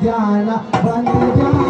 जाना बन जाना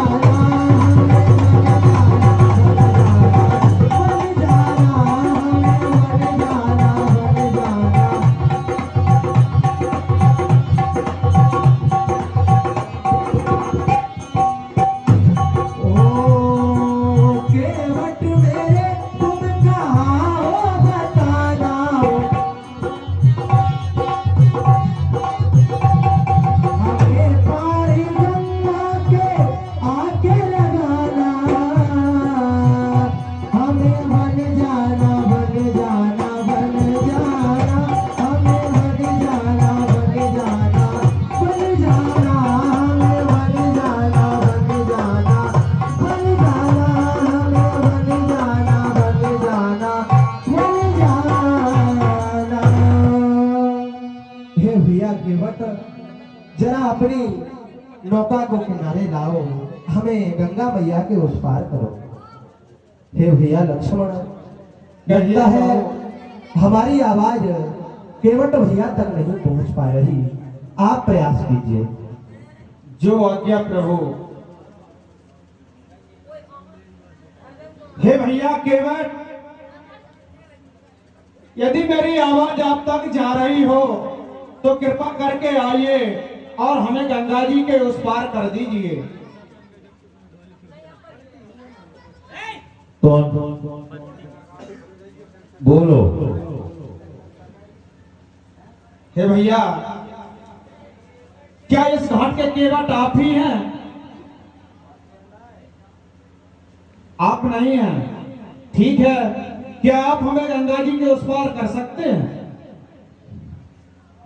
जरा अपनी नौका को किनारे लाओ, हमें गंगा मैया के उस पार करो। हे भैया लक्ष्मण, लगता है हमारी आवाज केवट भैया तक नहीं पहुंच पा रही, आप प्रयास कीजिए। जो आज्ञा प्रभु। हे भैया केवट, यदि मेरी आवाज आप तक जा रही हो तो कृपा करके आइए और हमें गंगा जी के उस पार कर दीजिए। कौन बोलो। हे भैया, क्या इस घाट के केवट आप ही हैं? आप नहीं हैं, ठीक है। क्या आप हमें गंगा जी के उस पार कर सकते हैं?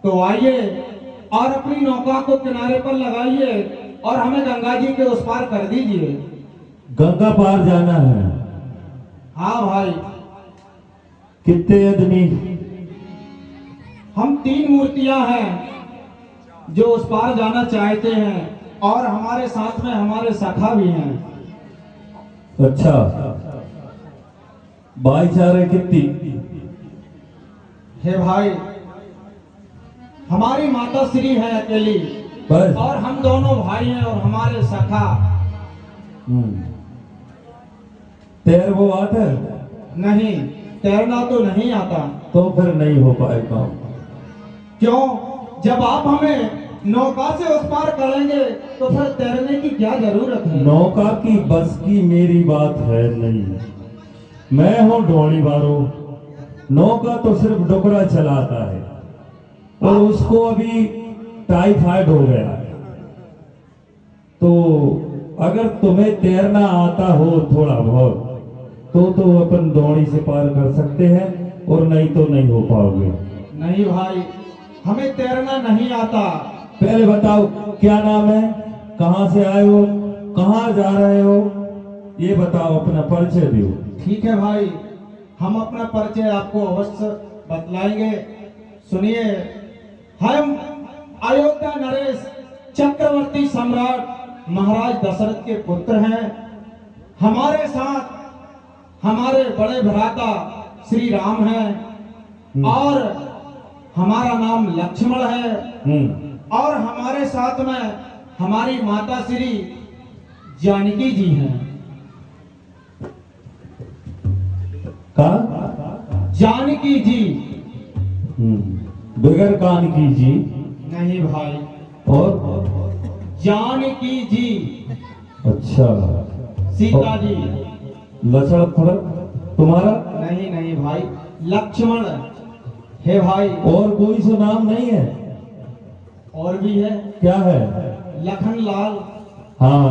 तो आइए और अपनी नौका को किनारे पर लगाइए और हमें गंगा जी के उस पार कर दीजिए। गंगा पार जाना है? हाँ भाई। कितने आदमी? हम 3 मूर्तियां हैं जो उस पार जाना चाहते हैं और हमारे साथ में हमारे सखा भी हैं। अच्छा, भाईचारे कितनी? हे भाई, हमारी माता श्री है अकेली बस, और हम दोनों भाई हैं और हमारे सखा। तैर वो आता है? नहीं, तैरना तो नहीं आता। तो फिर नहीं हो पाएगा। क्यों? जब आप हमें नौका से उस पार करेंगे तो फिर तैरने की क्या जरूरत है? नौका की बस की मेरी बात है नहीं, मैं हूं ढोली बारो। नौका तो सिर्फ डोकरा चलाता है और उसको अभी टाइफाइड हो गया है। तो अगर तुम्हें तैरना आता हो थोड़ा बहुत तो अपन दौड़ी से पार कर सकते हैं, और नहीं तो नहीं हो पाओगे। नहीं भाई, हमें तैरना नहीं आता। पहले बताओ क्या नाम है, कहां से आए हो, कहां जा रहे हो, ये बताओ, अपना परिचय दो। ठीक है भाई, हम अपना परिचय आपको अवश्य बतलाएंगे। सुनिए, हम अयोध्या नरेश चक्रवर्ती सम्राट महाराज दशरथ के पुत्र हैं। हमारे साथ हमारे बड़े भ्राता श्री राम हैं और हमारा नाम लक्ष्मण है, और हमारे साथ में हमारी माता श्री जानकी जी हैं। कहा? जानकी जी। बगैर कान की जी? नहीं भाई, और जानकी जी। अच्छा, सीता जी। लक्षण फड़क तुम्हारा? नहीं नहीं भाई, लक्ष्मण है भाई। और कोई सा नाम नहीं है? और भी है। क्या है? लखन लाल। हाँ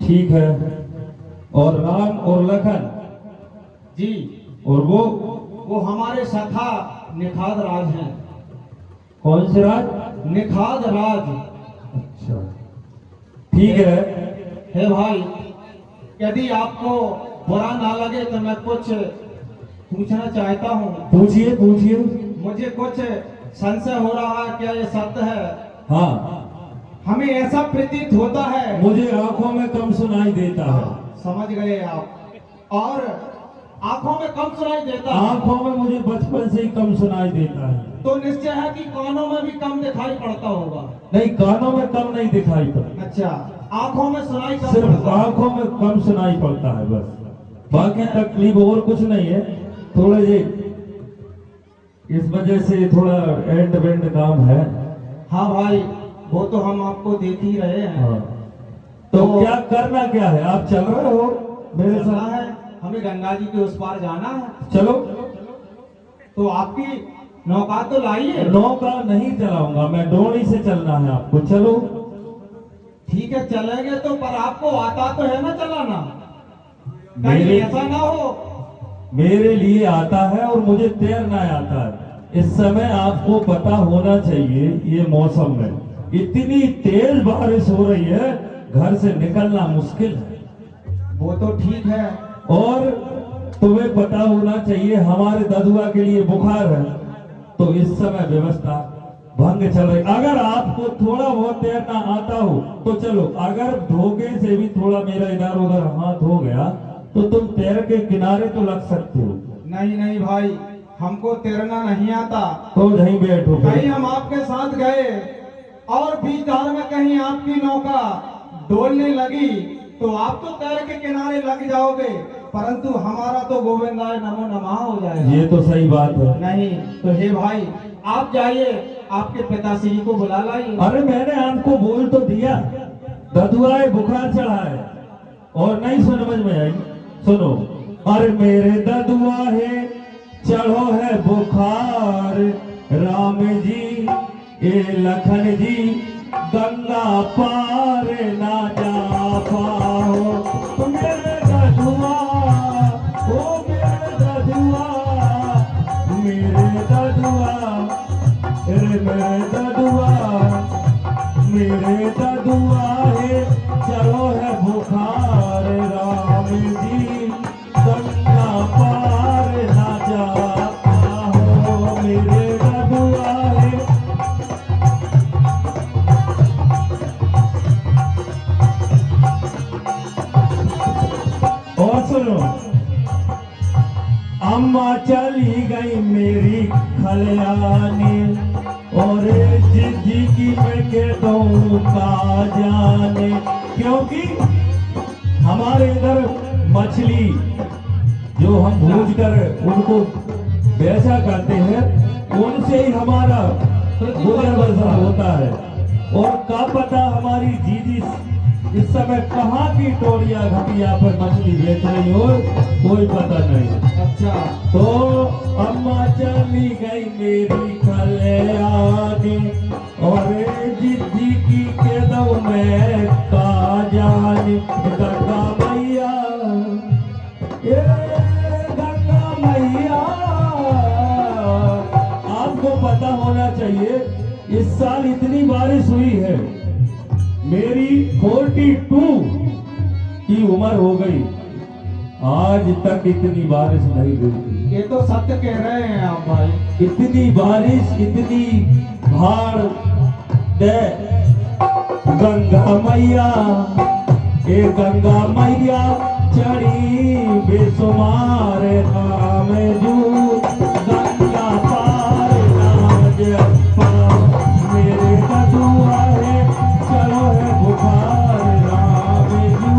ठीक है। और राम और लखन जी। और वो हमारे सखा निखाद राज हैं। कौन से राज? निखाद राज। अच्छा ठीक है। हे भाई, यदि आपको बुरा ना लगे तो मैं कुछ पूछना चाहता हूँ। पूछिए पूछिए। मुझे कुछ संशय हो रहा है, क्या ये सत्य है? हाँ, हमें ऐसा प्रतीत होता है। मुझे आंखों में कम सुनाई देता है। समझ गए आप। और आंखों में कम सुनाई देता है। आंखों में मुझे बचपन से ही कम सुनाई देता है। तो निश्चय है कि कानों में भी कम दिखाई पड़ता होगा। नहीं, कानों में कम नहीं दिखाई पड़ता, अच्छा, आंखों में सुनाई कम सिर्फ पड़ता है। आंखों में कम सुनाई पड़ता है बस, बाकी तकलीफ और कुछ नहीं है। थोड़े जे इस वजह से थोड़ा एंड वेंड काम है। हाँ भाई, वो तो हम आपको देख ही रहे हैं। हाँ। तो क्या करना क्या है, आप चल रहे हो मेरे चलना साथ? है, हमें गंगा जी के उस पार जाना है। चलो। तो आपकी नौका तो लाइए। नौका नहीं चलाऊंगा मैं, डोली से चलना है आपको। चलो। ठीक है, चलेंगे तो, पर आपको आता तो है ना चलाना? कहीं मेरे ऐसा ना हो। मेरे लिए आता है और मुझे तैरना आता है। इस समय आपको पता होना चाहिए, ये मौसम में इतनी तेज बारिश हो रही है, घर से निकलना मुश्किल है। वो तो ठीक है। और तुम्हें पता होना चाहिए हमारे ददुआ के लिए बुखार है, तो इस समय व्यवस्था भंग चल रही। अगर आपको थोड़ा बहुत तैरना आता हो तो चलो, अगर धोखे से भी थोड़ा मेरा इधर उधर हाथ हो गया तो तुम तैर के किनारे तो लग सकते हो। नहीं नहीं भाई, हमको तैरना नहीं आता। तो नहीं बैठो। कहीं हम आपके साथ गए और बीच धार में कहीं आपकी नौका डोलने लगी तो आप तो तैर के किनारे लग जाओगे, परंतु हमारा तो गोविंदाय नमो नमः हो जाएगा। ये तो सही बात है। नहीं तो हे भाई, आप जाइए, आपके पिताश्री को बुला लाइए। अरे मैंने आपको बोल तो दिया, ददुआ है, बुखार चढ़ा है, और नहीं समझ में आई। सुनो, अरे मेरे ददुआ है, चढ़ो है बुखार, राम जी ए लखन जी गंगा पार ना जा पाओ। मेरे ददुआ, ओ मेरे ददुआ, मेरे ददुआ, अरे मेरे ददुआ, मेरे ददुआ है, चलो है बुखार, राम जी गंगा पार ना जा पाओ। मेरे ददुआ है। और सुनो, अम्मा चली गई मेरी खलियानी, और जिद्दी की मैं कह दूं का जाने, क्योंकि हमारे इधर मछली जो हम भूज कर उनको बेचा करते हैं, उनसे ही हमारा गुजर बसर होता है। और क्या पता हमारी दीदी इस समय कहाँ की टोलिया घटिया पर मछली बेच रही हो, कोई पता नहीं। अच्छा, तो अम्मा चली गई मेरी खलियानी, और जिद्दी की के दो मैं का जानी। गंगा मैया, ए गंगा मैया, आपको पता होना चाहिए इस साल इतनी बारिश हुई है, मेरी 42 की उम्र हो गई, आज तक इतनी बारिश नहीं हुई। ये तो सत्य कह रहे हैं आप भाई। इतनी बारिश, इतनी भार दे गंगा मैया, ए गंगा मैया चढ़ी बेसुमार नाम जू, गंगा पार नाज पाओ। मेरे ददुआ है, चलो है बुखार, राम जू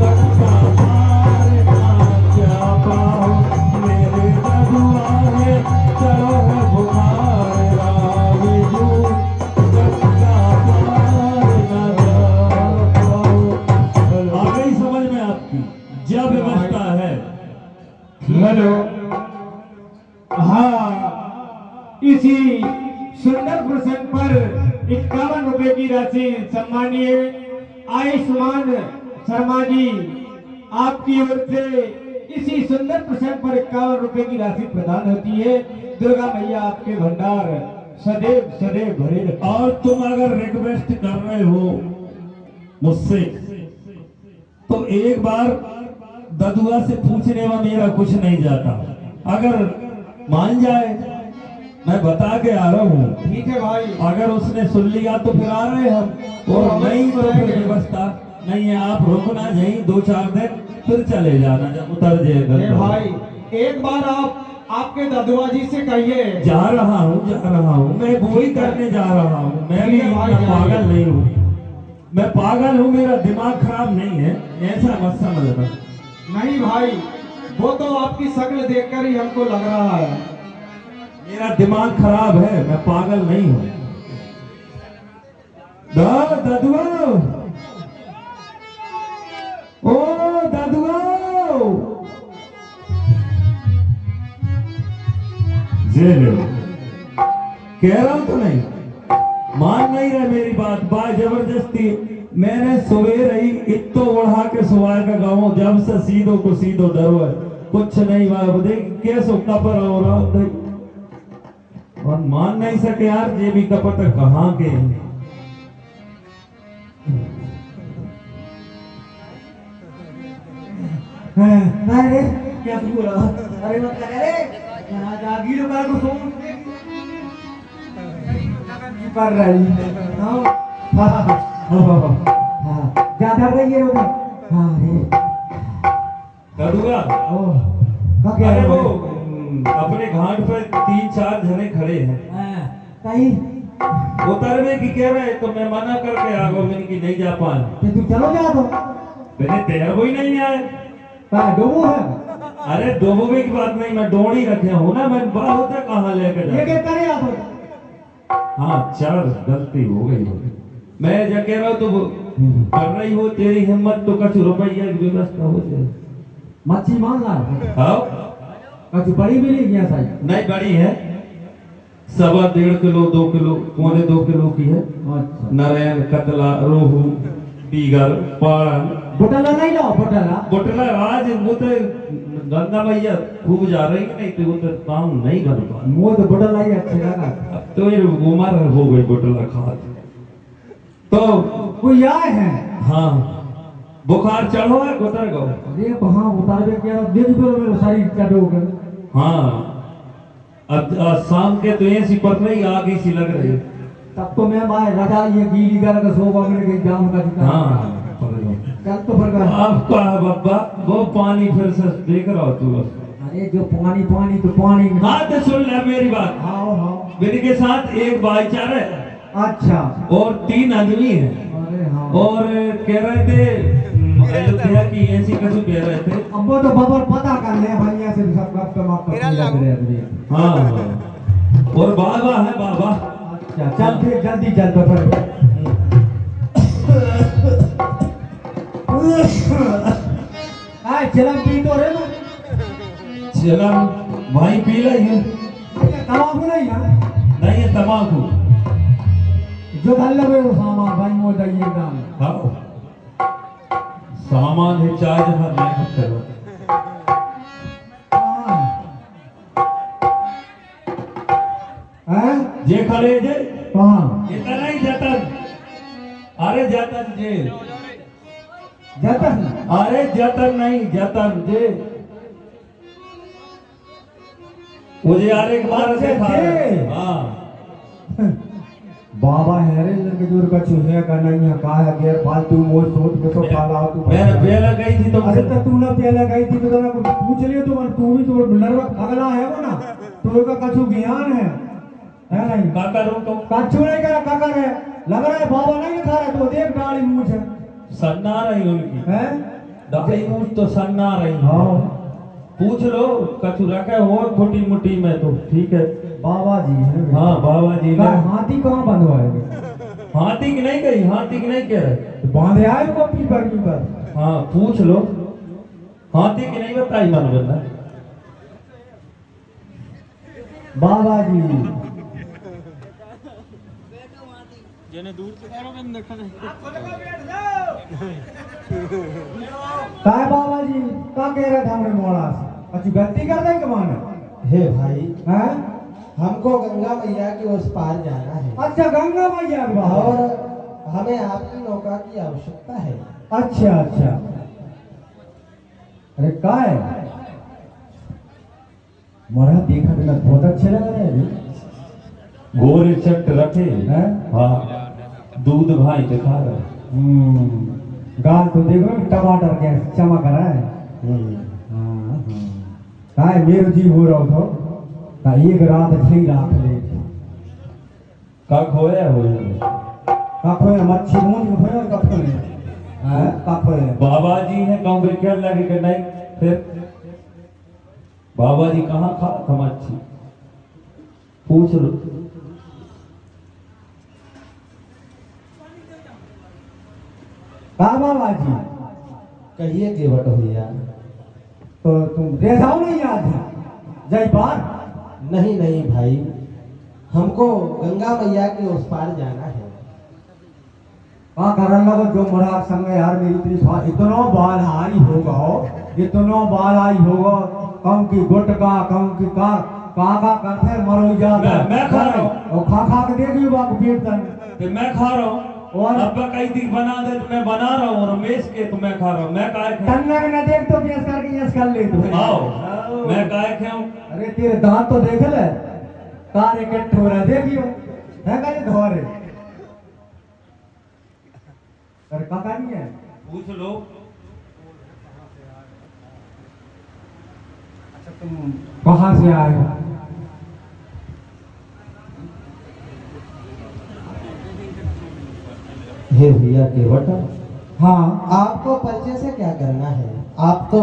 गंगा पार नाज पाओ। मेरे ददुआ है, चलो है बुखार, राम जू गंगा पार नाज पाओ। आ गई समझ में आपकी? जब व्यवस्था है। हेलो, हाँ, इसी सुंदर प्रसंग पर 51 रुपए की राशि सम्मानीय आयुष्मान शर्मा जी आपकी ओर से इसी सुंदर प्रसंग पर 51 रुपए की राशि प्रदान होती है। दुर्गा मैया आपके भंडार सदैव सदैव भरे रखें। और तुम अगर रिक्वेस्ट कर रहे हो मुझसे, तो एक बार ददुआ से पूछने में मेरा कुछ नहीं जाता। अगर मान जाए, मैं बता के आ रहा हूँ। ठीक है भाई। अगर उसने सुन लिया तो फिर आ रहे हम, और नहीं तो फिर व्यवस्था नहीं है, आप रुकना यहीं 2-4 दिन, फिर चले जाना जब उतर हे जाएगा। भाई एक बार आप आपके ददुआ जी से कहिए। जा रहा हूँ, मैं वही करने जा रहा हूँ। मैं भी ठीक है भाई, इतना जाइए। पागल नहीं हूँ, मैं पागल हूँ, मेरा दिमाग खराब नहीं है, ऐसा मत समझना। नहीं भाई, वो तो आपकी शक्ल देखकर ही हमको लग रहा है। मेरा दिमाग खराब है, मैं पागल नहीं हूँ। ददुआ, ओ ददुआ, जे लो, कह रहा हूं तो नहीं, मान नहीं रहे मेरी बात, जबरदस्ती। मैंने सवेर ही इतो उड़ा के सुवार का गाँव, जब से सीधो को सीधो डरो है, कुछ नहीं हुआ। देख कैसो कपर हो रहा देख। और मान नहीं सके यार, ये भी कपट कहाँ के हैं। अरे क्या तू रहा? अरे मत कर रे, यहाँ जागीर कर को सोच कर रही है। हाँ ज्यादा रही है रोगा। हाँ रे ददुआ, क्या कह अरे रहे वो हो? अपने घाट पर 3-4 जने खड़े हैं, कहीं उतरने की कह रहे, तो मैं मना करके आ गया, मैंने कि नहीं जा पाए। तू चलो जा दो। मैंने तैयार कोई नहीं आए। डोबो है अरे डोबोगे की बात नहीं, मैं डोड़ी रखे हूँ ना, मैं बहुत कहाँ लेके ये जा। क्या करे आप? हाँ चल, गलती हो गई होगी। मैं जब कह रहा हूँ तो कर रही हो, तेरी हिम्मत तो कुछ रुपया की व्यवस्था हो जाए। मच्छी मान ला हाँ कुछ बड़ी भी नहीं किया साहब। नहीं, बड़ी है, 1.5 किलो 2 किलो, 2.25 किलो की है। अच्छा नारायण, कतला, रोहू, बीगर, पाड़न, बोटला नहीं लाओ बोटला। बोटला। आज वो तो गंगा मैया खूब जा रही है, नहीं तो वो तो काम नहीं कर पा। मुझे तो बोटला ही अच्छे लगा। अब तो ये उमर हो गई बोटला खा तो। कोई आए हैं? हाँ, बुखार चढ़ो है, उतर गो। अरे वहाँ उतार के देख दो मेरे शरीर का डोग। हाँ, अब शाम के तो ऐसी पर नहीं आ गई सी लग रही। तब तो मैं भाई रजा ये गीली कर के सोगा मेरे के जाम का दिखा। हाँ चल तो फिर कर। अब का बाबा, वो पानी फिर से देख रहा हो तू। अरे जो पानी पानी तो पानी में। हाँ तो सुन ले मेरी बात। हाँ हाँ मेरे के साथ एक भाईचारा है अच्छा और 3 आदमी है। अरे हाँ और कह रहे थे अयोध्या की ऐसी कसम कह रहे थे। अब वो तो बबर पता कर ले भाई ऐसे भी सब कब तक आपका लग रहे हैं। हाँ और बाबा है बाबा। अच्छा चल फिर जल्दी चल तो फिर। आए चलम पी तो रे ना। चलम भाई पी रही है। तमाकू नहीं है नहीं है तमाकू। जो धल लगे वो सामान भाई मोड़ दइए दाम। हाँ सामान है, चाय जहाँ नहीं करते। हैं जे खड़े जे कहाँ इतना नहीं जतन। अरे जतन जे, जतन। अरे जतन नहीं, जतन जे। मुझे यार एक बार अच्छा, देखा जे। हाँ बाबा है रे लड़के दूर का चूहे का नहीं है का है गैर फालतू मोर सोच के तो काला तू। मैं पहले गई थी तो अरे तो तू ना पहले गई थी तो मैं पूछ लियो तो तू भी तो नरवा अगला है वो ना तो का कछु ज्ञान है नहीं का करूं तो कछु नहीं करा का करे लग रहा है बाबा नहीं खा रहा तो देख डाली मूछ है सन्ना रही उनकी, हैं दाढ़ी मूछ तो सन्ना रही। हाँ पूछ लो कछु रखे हो छोटी मुट्टी में तो ठीक है। बाबा जी है हाँ बाबा जी ने। हाथी कहाँ बंधवाएंगे? हाथी की नहीं गई, हाथी की नहीं कह रहे। बांधे आए को पीपर पीपर। हाँ पूछ लो, हाथी की नहीं बताई मन बंदा। बाबा जी काय बाबा जी का कह रहे थे हमरे मोड़ा से अच्छी गलती कर देंगे मान हे भाई, हैं? हमको गंगा मैया के उस पार जाना है अच्छा गंगा मैया के बाहर। और हमें आपकी नौका की आवश्यकता है। अच्छा अच्छा अरे का है मोरा देखा तो मैं बहुत अच्छे लग रहे हैं। गोरे चट रखे हैं? हाँ, दूध भाई दिखा रहे। गाल तो देखो टमाटर के चमक रहा है। हाँ मेरे जी हो रहा था का एक रात झी रात ले का खोया हो का खोया मच्छी मूंज में खोया का खोया का खोया बाबा जी है गाँव में क्या लगे कि नहीं फिर बाबा जी कहाँ खा था मच्छी पूछ लो। का बाबा जी कहिए केवट भैया। तो तुम रेजाओ नहीं याद है जय बार नहीं नहीं भाई, हमको गंगा मैया के उस पार जाना है। का करन लगो जो मरा संग यार मेरी इतनी इतना बाल आई होगा इतना बाल आई होगा कम की गुटका कम की का करते मरो जाता मैं खा रहा हूँ। और खा के देखिए बाप पेट तन तो मैं खा रहा हूँ और अब्बा कई दिन बना दे तो मैं बना रहा हूँ रमेश के तो मैं खा रहा हूँ। मैं काय तन लग न देख तो बेस करके यस कर ले तू आओ मैं काय खाऊं। अरे तेरे दांत तो देख ले कारे के ठोरा देखियो है का ये धोरे अरे काका नहीं है पूछ लो। अच्छा तुम कहाँ से आए हो हे भैया केवट, हाँ आपको परिचय से क्या करना है? आप तो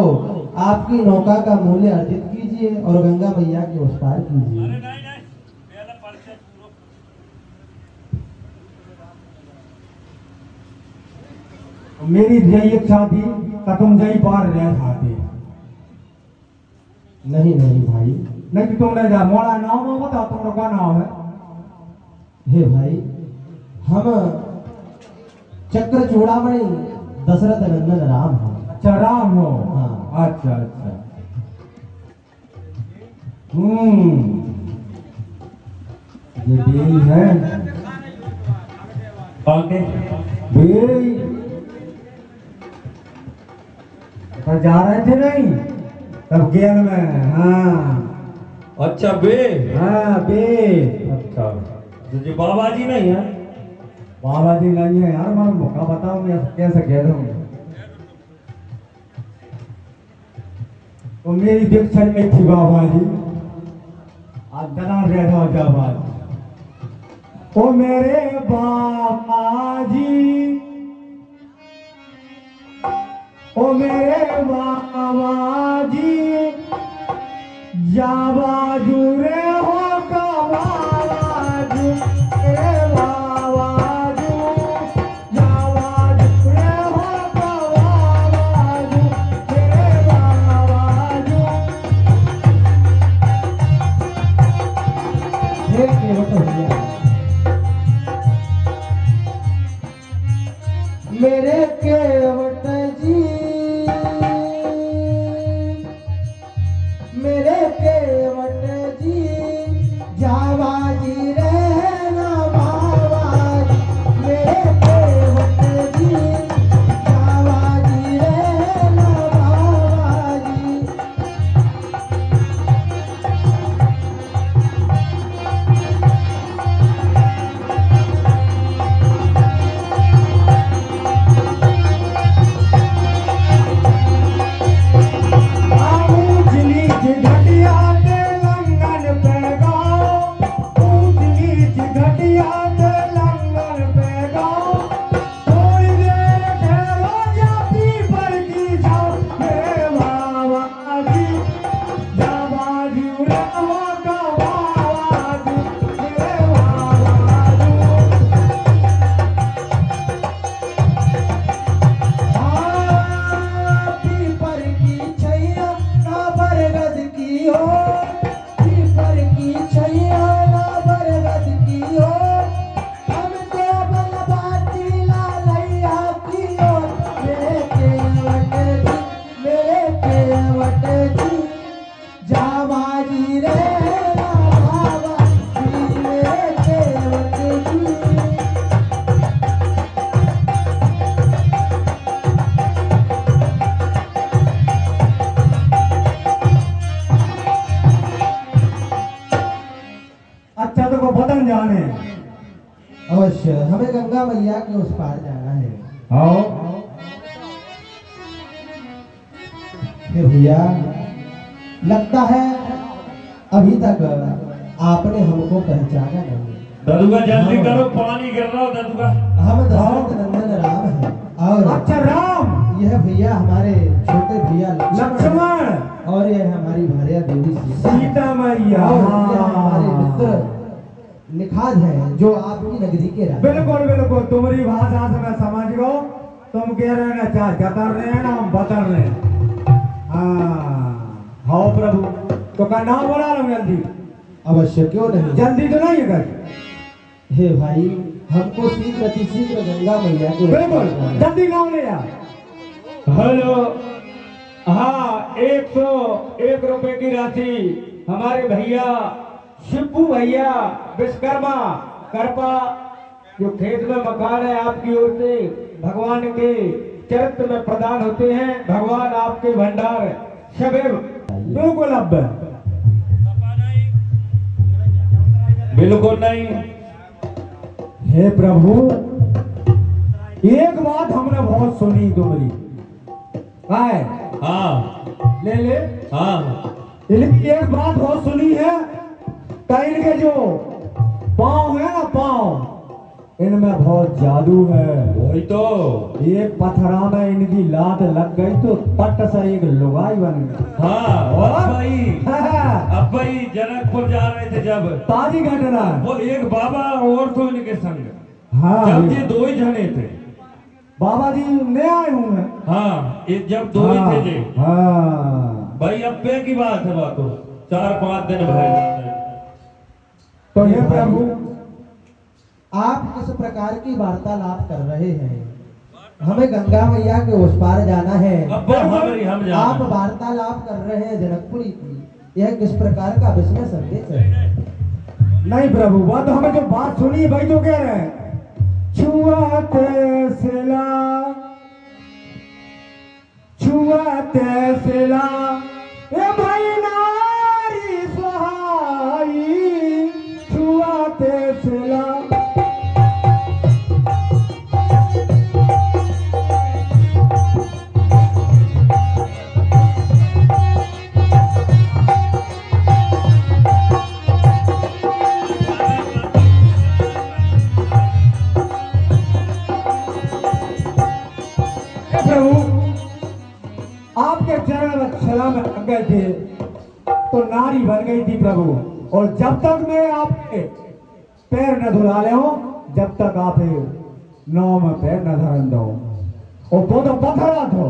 आपकी नौका का मूल्य अर्जित कीजिए और गंगा मैया के उस पार कीजिए। मेरी यही इच्छा थी कि तुम जई पार रह जाते नहीं नहीं भाई, नहीं तो तुम रह जा मोड़ा नाम हो बता तुम का नाम है हे भाई, हम चक्र चूड़ामणि दशरथ नंदन राम हैं। अच्छा राम हो हाँ। अच्छा अच्छा ये बेई है बाकी बेई तो जा रहे थे नहीं तब गेल में हाँ अच्छा बे हाँ बे अच्छा तो जो बाबा जी नहीं है बाबा जी नहीं है यार मैं मौका बताओ मैं कैसे कह दूं तो मेरी दीक्षा में थी बाबा जी आज दलाल रह जाओ जाबाज ओ मेरे बाबा जी ओ मेरे बाबा जी जाबाजू रे हो कबाजू रे बाबाजू जाबाजू रे हो कबाजू रे बाबाजू हे केवट भैया, मेरे केवट जी, मेरे केवट जी, जाबाजी रहना बाबाजी, मेरे केवट जी, जाबाजी रहना बाबाजी। ऊंच नीच घटिया ते लंगन पे गाओ ऊंच नीच घटिया ते लंगन पे गाओ थोड़ी देर ठहरो या पीपर की छाओ मेरे बाबा जी जाबाजी रहो का बाबा जी मेरे बाबा जी पीपर की छैया ना बरगद की हो, पीपर की छैया ना बरगद की हो, हमको बलबाती लालैया की हो, मेरे केवट जी, मेरे केवट जी, जाबाजी रे बाबा जी, मेरे केवट जी। अच्छा तो को बदन जाने अवश्य, हमें गंगा मैया के उस पार जाना है। आओ हे भैया, लगता है अभी तक आपने हमको पहचाना नहीं। ददुआ जल्दी करो, पानी गिर रहा हो ददुआ। हम दशरथ नंदन राम हैं और अच्छा राम, यह भैया हमारे छोटे भैया लक्ष्मण, और यह हमारी भार्या देवी सीता मैया। और यह हमारे मित्र निखाद हैं जो आपकी नगरी के राजा। बिल्कुल बिल्कुल, तुम्हारी भाषा से मैं समझ गया। तुम कह रहे हैं ना, चाहे जतर रहे हैं ना, हम बतर रहे हैं। हाँ प्रभु, तो का नाम बोला लो जल्दी। अवश्य, क्यों नहीं। जल्दी तो नहीं है। हे भाई, हमको शीघ्र अतिशीघ्र गंगा मैया के बिल्कुल, जल्दी नाम ले आ। हेलो, हाँ, 101 रुपए की राशि हमारे भैया शिबू भैया विश्वकर्मा करपा, जो खेत में मकान है, आपकी ओर से भगवान के चरित्र में प्रदान होते हैं। भगवान आपके भंडार सदैव बिल्कुल अब बिल्कुल नहीं। हे प्रभु, एक बात हमने बहुत सुनी तुम्हारी। है हाँ ले ले, हाँ, इनकी एक बात बहुत सुनी है, टाइल के जो पाँव है ना, पाँव, इनमें बहुत जादू है। वही तो। एक पथरा में इनकी लात लग गई तो तट से एक लुगाई बन गई। हाँ, और और? भाई अब भाई जनकपुर जा रहे थे जब, ताजी घटना। वो एक बाबा और तो इनके संग, हाँ, जब ये 2 ही जने थे। बाबा जी नए आए हुए हैं। हाँ, ये जब 2 ही थे जी। हाँ, भाई अब पे की बात है, बात हो 4-5 दिन भाई। तो हे प्रभु, आप किस प्रकार की वार्तालाप कर रहे हैं? हमें गंगा मैया के उस पार जाना है। अब हम जाना। आप वार्तालाप कर रहे हैं जनकपुरी की, यह किस प्रकार का विस्मय संदेश है? नहीं प्रभु, बात हमें जो बात सुनी है भाई तो कह रहे हैं, छुआते सिला ए भाई नारी सहाई, छुआते सिला। प्रभु, आपके चरण में सलाम लग गए थे तो नारी बन गई थी प्रभु। और जब तक मैं आपके पैर न धुला ले हूं, जब तक आप नाव में पैर न धरन दो। और वो तो पत्थरा थो,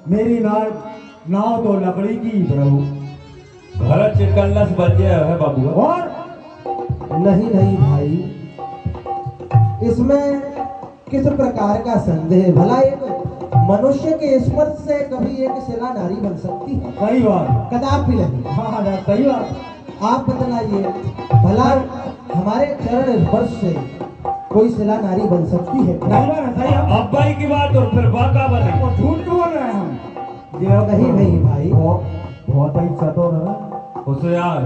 मेरी नाव तो लकड़ी की प्रभु। घर चिरकल्ला से बच गया है बाबू। और नहीं नहीं भाई, इसमें किस प्रकार का संदेह? भला एक मनुष्य के स्पर्श से कभी एक शिला नारी बन सकती है? सही बात। कदापि नहीं। हाँ सही बात। आप बतलाइए, भला हमारे चरण स्पर्श से कोई शिला नारी बन सकती है? नहीं बना, सही है। अब भाई की बात और फिर बाका बने। वो झूठ क्यों बोल रहे हैं हम? नहीं नहीं भाई, बहुत ही चतुर है। उसे यार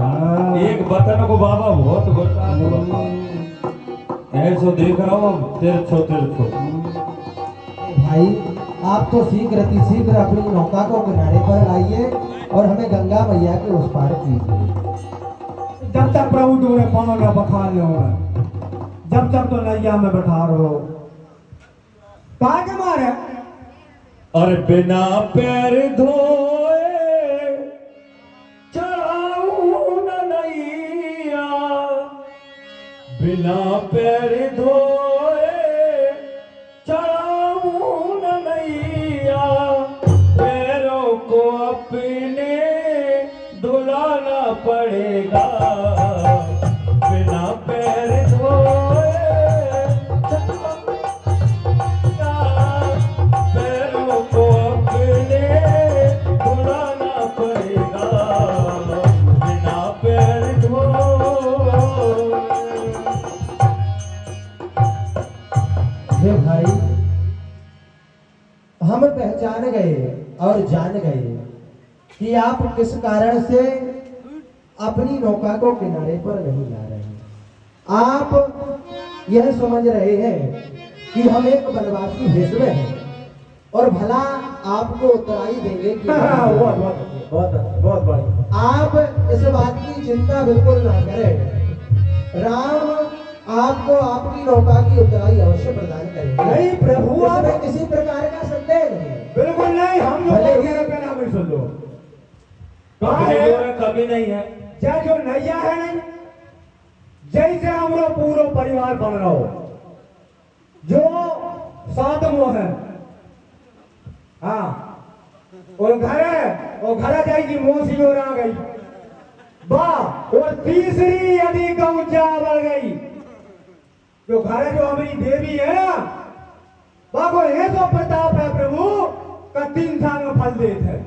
एक बतन को बाबा बहुत गुस्सा ऐसो देख रहा हूँ, तिरछो। भाई आप तो शीघ्र अतिशीघ्र अपनी नौका को किनारे पर लाइए और हमें गंगा मैया के उस पार कीजिए। जब तक प्रभु तुम्हारे पाँव न बखार लो, जब तक तो नैया में बैठा रहो। कहा के मारे? और बिना पैर धोए चढ़ाऊं न नैया, बिना पैर धोए चढ़ाऊं न नैया, पैरों को अपने धुलाना पड़ेगा, बिना पैर धोए पैरों को अपने धुलाना पड़ेगा, बिना पैर धोए। हे भाई, हम पहचान गए और जान गए कि आप किस कारण से अपनी नौका को किनारे पर नहीं ला रहे। आप यह समझ रहे हैं कि हम एक वनवासी भेष में हैं और भला आपको उत्तराई देंगे कि बहुत बहुत बहुत बहुत बढ़िया। आप इस बात की चिंता बिल्कुल ना करें। राम आपको आपकी नौका की उत्तराई अवश्य प्रदान करेंगे। नहीं प्रभु, इसमें किसी प्रकार का संदेह नहीं है। बिल्कुल नहीं, हम लोग भले ही- मेरा कहना भी सुन लो। कभी कहाँ है? नहीं हो रहा, कभी नहीं है। जय जो नैया है नहीं, जैसे हम लोग पूरा परिवार बन रहा हो, जो सातमो है, हाँ, और घर जाएगी मोसी और आ गई वाह, और तीसरी यदि गौजा बढ़ गई, जो घर जो हमारी देवी है ना, वाह को ये तो प्रताप है प्रभु का 3 साल में फल देते हैं।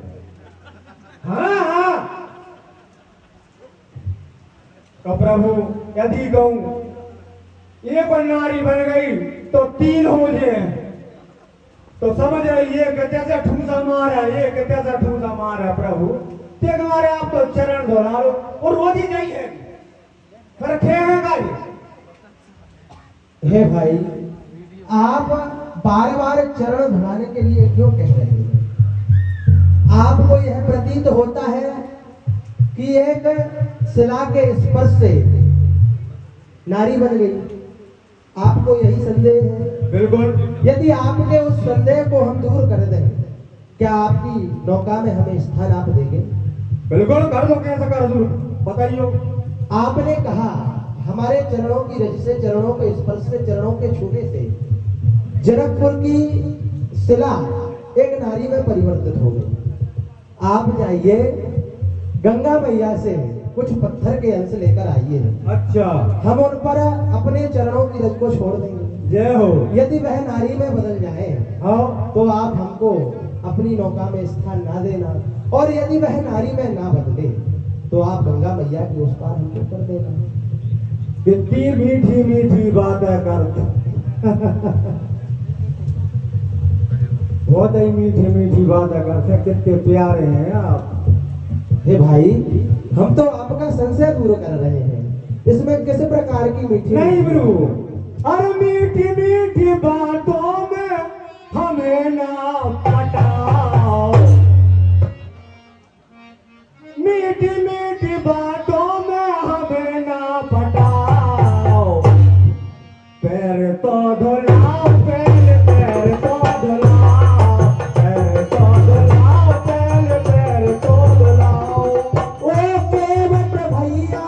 हाँ हाँ, तो प्रभु यदि गौ एक नारी बन गई तो 3 हो जाए, तो समझ रहे ये कैसे ठूसा मार है, ये कैसे ठूसा मार है प्रभु। देख मारे आप तो चरण धोला लो और रोज ही नहीं है, फिर खेगा ये। हे भाई, आप बार बार चरण धुलाने के लिए क्यों कह रहे हैं? आपको यह प्रतीत होता है कि एक शिला के स्पर्श से नारी बन गई। आपको यही संदेह है? बिल्कुल। यदि आपके उस संदेह को हम दूर कर दें, क्या आपकी नौका में हमें स्थान आप देंगे? बिल्कुल कर दो, कैसे कर दो बताइए। आपने कहा हमारे चरणों की रज से, चरणों के स्पर्श से, चरणों के छूने से जनकपुर की शिला एक नारी में परिवर्तित हो गई। आप जाइए गंगा मैया से कुछ पत्थर के अंश लेकर आइए, अच्छा, हम उन पर अपने चरणों की रज को छोड़ देंगे। जय हो। यदि वह नारी में बदल जाए हाँ, तो आप हमको अपनी नौका में स्थान ना देना, और यदि वह नारी में ना बदले तो आप गंगा मैया की उस पार हमको कर देना। कितनी मीठी मीठी बातें करते बहुत ही मीठी मीठी बातें करते, कितने प्यारे हैं आप। हे भाई, हम तो आपका संशय दूर कर रहे हैं, इसमें किस प्रकार की मीठी नहीं प्रभु, अरे मीठी मीठी बातों में हमें ना पटाओ, मीठी मीठी बातों में हमें ना पटाओ। पैर तो धुलाओ, पैर तो धुलाओ, पैर तो धुलाओ, पैर तो धुलाओ। ओ केवट भैया,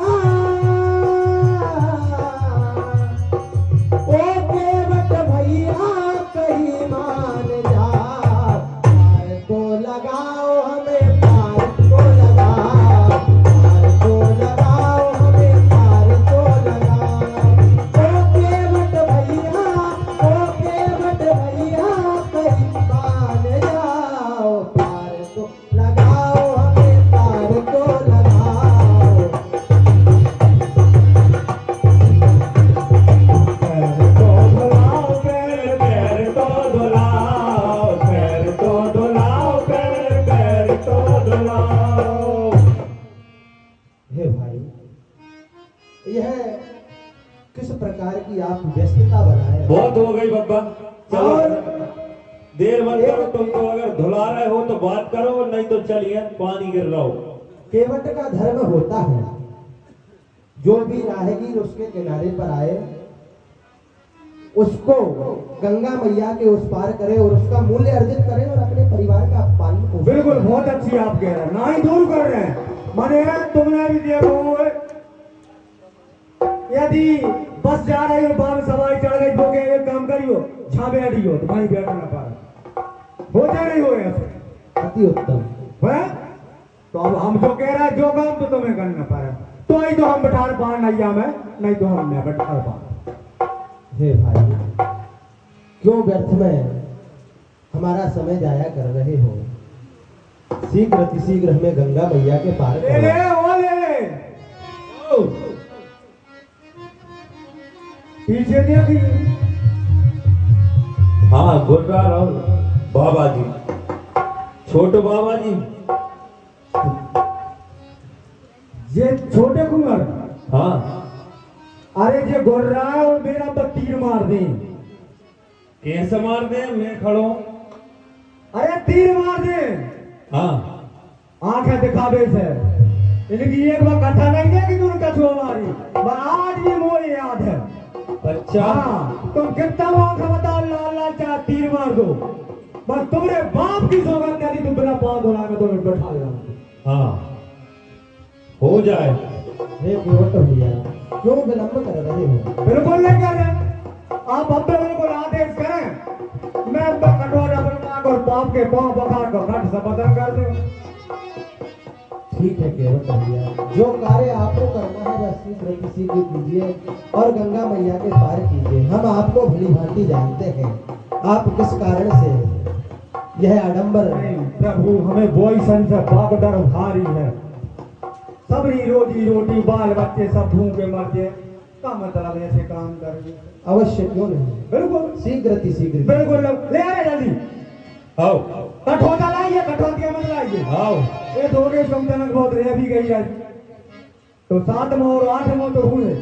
ओ केवट भैया कहीं मान जा, पार को लगाओ हमें, पार को लगाओ, पार को लगाओ हमें, पार को लगाओ। ओ केवट भैया, ओ केवट भैया कहीं मान जाओ, पार को लगाओ हमें, पार को लगाओ। पैर तो धुलाओ, पैर तो धुलाओ, पैर तो धुलाओ, पैर तो धुलाओ। हे भाई, यह किस प्रकार की आप व्यस्तता बनाए? बहुत हो गई बब्बा, चलो और देर मत करो। तुमको अगर धुला रहे हो तो बात करो, नहीं तो चलिए पानी गिर रहा हो। केवट का धर्म होता है, जो भी राहगीर उसके किनारे पर आए उसको गंगा मैया के उस पार करे और उसका मूल्य अर्जित करे और अपने परिवार का पालन पोषण करे। बिल्कुल, बहुत अच्छी आप कह रहे हैं, ना ही दूर कर रहे हैं। माने तुमने भी देखो, यदि बस जा रही हो, बाल सवारी चढ़ गई, तो क्या एक काम करियो, छा बैठी हो तो वहीं बैठना पाए, हो जा नहीं हो ऐसे अति उत्तम। है? तो अब हम जो कह रहे हैं, जो काम तो तुम्हें करना पाए, तो ही तो हम बैठा पा नैया में, नहीं तो हम नहीं बैठा पा। हे भाई, क्यों व्यर्थ में हमारा समय जाया कर रहे हो? शीघ्र अतिशीघ्र हमें गंगा मैया के पार ले ले, करो। वो ले ले, ओ। पीछे देखी, हाँ गुर्रा रहो बाबा जी, छोटो बाबा जी। ये छोटे कुंवर, हाँ, अरे जे गोर रहा है वो मेरा तो तीर मार दे। कैसे मार दे? मैं खड़ो। अरे तीर मार दे हाँ आंखें दिखावे से इनकी एक बार कथा नहीं देगी तुम कछुआ मारी पर आज भी मोह याद है। अच्छा हाँ तुम कितना आंखें बताओ लाल लाल चाह तीर मार दो बस तुम्हारे बाप की सौगंध यदि तुम बिना पाँव धोना के तुम्हें बैठा देना। हाँ हो जाए। हे केवट भैया क्यों विलंब कर रहे हो? बिल्कुल नहीं कर रहे आप अब बिल्कुल आदेश करें मैं अब कटोरा बनवा और बाप के पाँव पकड़ कर घट से बदल कर दूं। ठीक है केवट भैया, जो कार्य आपको करना है वह शीघ्र किसी को कीजिए और गंगा मैया के पार कीजिए। हम आपको भली भांति जानते हैं आप किस कारण से यह आडंबर। प्रभु हमें वही संजय बागडर भारी है सबरी रोजी रोटी बाल बच्चे सब भूखे मरते का मतलब ऐसे काम करेंगे। अवश्य क्यों नहीं, बिल्कुल शीघ्र शीघ्र। बिल्कुल ले आए जल्दी आओ कठोता लाइए कठौतिया मत लाइए। आओ ये थोड़े समझनक बहुत रह भी गई आज तो 7 में और 8 में तो हुए।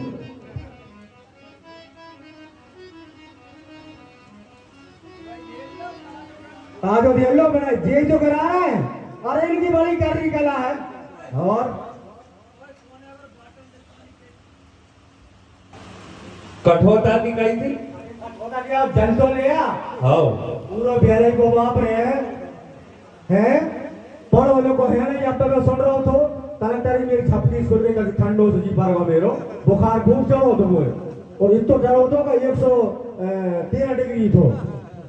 आज वो येलो बना जे जो करा रहे हैं अरे इनकी बड़ी कार्य कला है। और कठोरता की कही थी। कठोता की आप जन तो ले आ आओ पूरा बेरे को बाप रहे हैं बड़ो वालों को है नहीं। अब तक मैं सुन रहा हूँ तो तारी मेरी छपकी सुन के ठंडो से जी पार मेरो बुखार खूब चढ़ो तो मुझे और इतो चढ़ो तो का 113 डिग्री थो।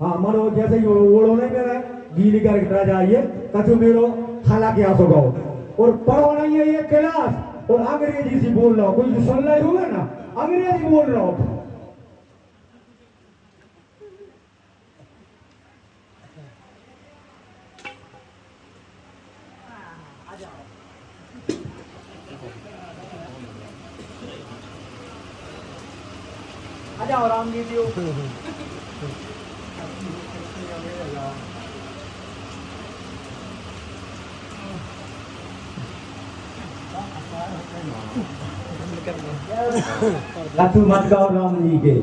हाँ मरो जैसे ही ओढ़ो नहीं मेरा गीली कर जाइए कछु मेरो खाला के आसो गाओ और पढ़ो नहीं है ये क्लास और अंग्रेजी से बोल रहा हूँ कोई सुन रहे होगा ना अंग्रेजी बोल रहा हूँ। आजाओ राम जी दियो मत गाओ राम जी के